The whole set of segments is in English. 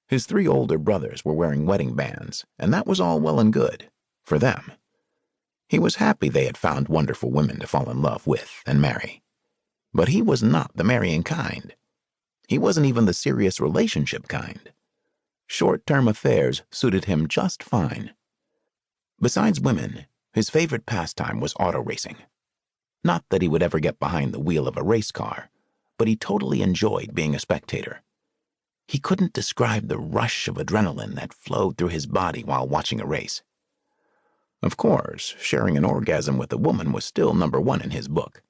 His 3 older brothers were wearing wedding bands, and that was all well and good, for them. He was happy they had found wonderful women to fall in love with and marry. But he was not the marrying kind. He wasn't even the serious relationship kind. Short-term affairs suited him just fine. Besides women, his favorite pastime was auto racing. Not that he would ever get behind the wheel of a race car, but he totally enjoyed being a spectator. He couldn't describe the rush of adrenaline that flowed through his body while watching a race. Of course, sharing an orgasm with a woman was still number 1 in his book,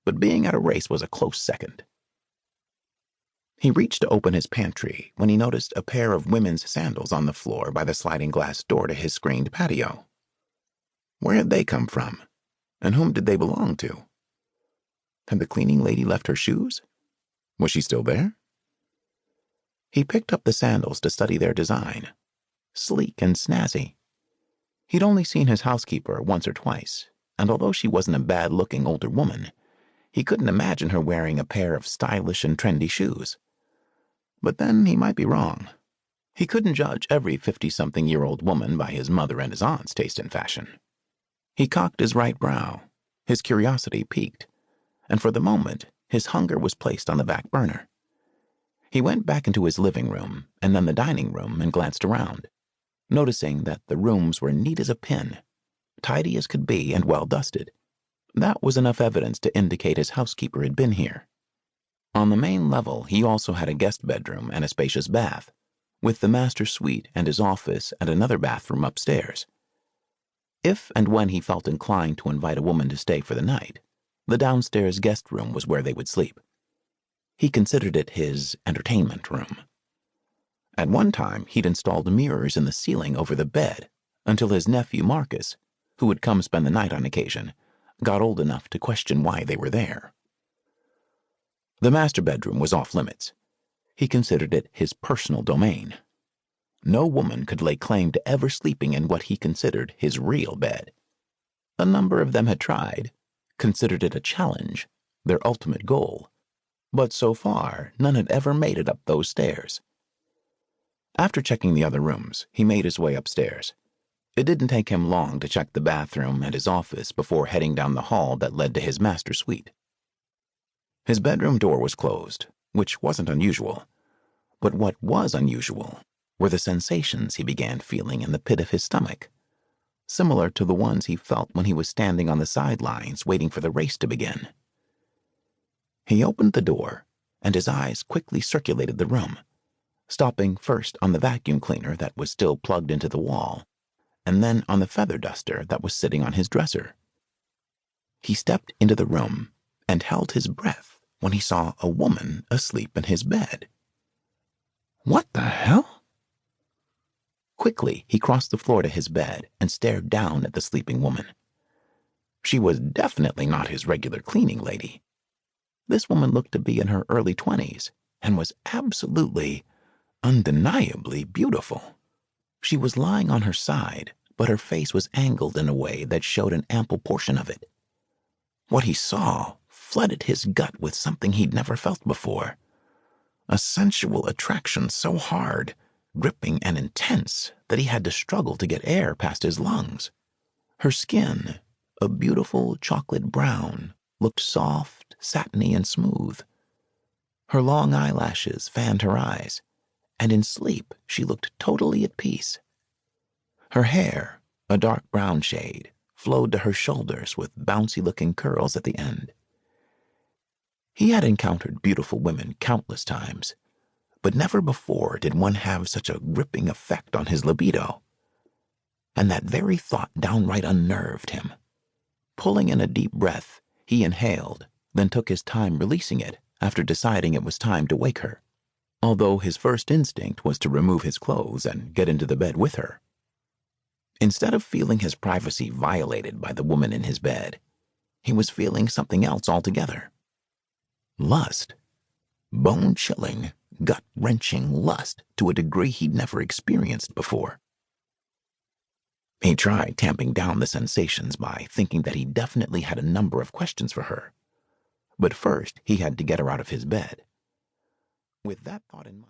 but being at a race was a close second. He reached to open his pantry when he noticed a pair of women's sandals on the floor by the sliding glass door to his screened patio. Where had they come from, and whom did they belong to? Had the cleaning lady left her shoes? Was she still there? He picked up the sandals to study their design. Sleek and snazzy. He'd only seen his housekeeper once or twice, and although she wasn't a bad-looking older woman, he couldn't imagine her wearing a pair of stylish and trendy shoes. But then he might be wrong. He couldn't judge every 50-something-year-old woman by his mother and his aunt's taste in fashion. He cocked his right brow, his curiosity piqued, and for the moment his hunger was placed on the back burner. He went back into his living room and then the dining room and glanced around, noticing that the rooms were neat as a pin, tidy as could be and well dusted. That was enough evidence to indicate his housekeeper had been here. On the main level, he also had a guest bedroom and a spacious bath, with the master suite and his office and another bathroom upstairs. If and when he felt inclined to invite a woman to stay for the night, the downstairs guest room was where they would sleep. He considered it his entertainment room. At one time, he'd installed mirrors in the ceiling over the bed until his nephew Marcus, who would come spend the night on occasion, got old enough to question why they were there. The master bedroom was off limits. He considered it his personal domain. No woman could lay claim to ever sleeping in what he considered his real bed. A number of them had tried, considered it a challenge, their ultimate goal, but so far none had ever made it up those stairs. After checking the other rooms, he made his way upstairs. It didn't take him long to check the bathroom and his office before heading down the hall that led to his master suite. His bedroom door was closed, which wasn't unusual, but what was unusual were the sensations he began feeling in the pit of his stomach, similar to the ones he felt when he was standing on the sidelines waiting for the race to begin. He opened the door, and his eyes quickly circulated the room, stopping first on the vacuum cleaner that was still plugged into the wall, and then on the feather duster that was sitting on his dresser. He stepped into the room and held his breath when he saw a woman asleep in his bed. What the hell? Quickly, he crossed the floor to his bed and stared down at the sleeping woman. She was definitely not his regular cleaning lady. This woman looked to be in her early 20s and was absolutely, undeniably beautiful. She was lying on her side, but her face was angled in a way that showed an ample portion of it. What he saw flooded his gut with something he'd never felt before. A sensual attraction so hard, gripping and intense that he had to struggle to get air past his lungs. Her skin, a beautiful chocolate brown, looked soft, satiny, and smooth. Her long eyelashes fanned her eyes, and in sleep she looked totally at peace. Her hair, a dark brown shade, flowed to her shoulders with bouncy-looking curls at the end. He had encountered beautiful women countless times, but never before did one have such a gripping effect on his libido. And that very thought downright unnerved him. Pulling in a deep breath, he inhaled, then took his time releasing it after deciding it was time to wake her, although his first instinct was to remove his clothes and get into the bed with her. Instead of feeling his privacy violated by the woman in his bed, he was feeling something else altogether. Lust. Bone-chilling, gut-wrenching lust to a degree he'd never experienced before. He tried tamping down the sensations by thinking that he definitely had a number of questions for her. But first, he had to get her out of his bed. With that thought in mind,